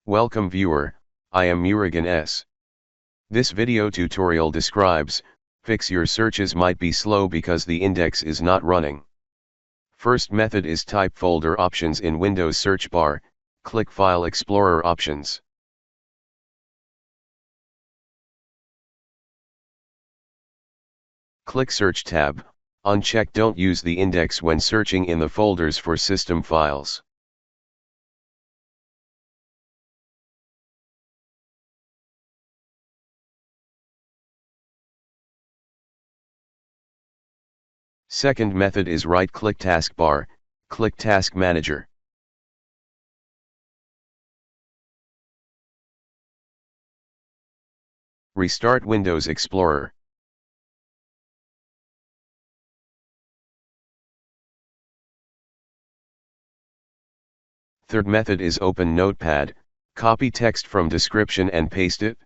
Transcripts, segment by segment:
Welcome viewer, I am Murugan S. This video tutorial describes, fix your searches might be slow because the index is not running. First method is type folder options in Windows search bar, click File Explorer options. Click Search tab, uncheck Don't use the index when searching in the folders for system files. Second method is right-click taskbar, click Task Manager. Restart Windows Explorer. Third method is open Notepad, copy text from description and paste it.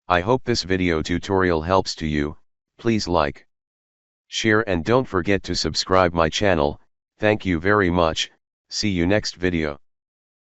I hope this video tutorial helps to you. Please like, share and don't forget to subscribe my channel. Thank you very much. See you next video.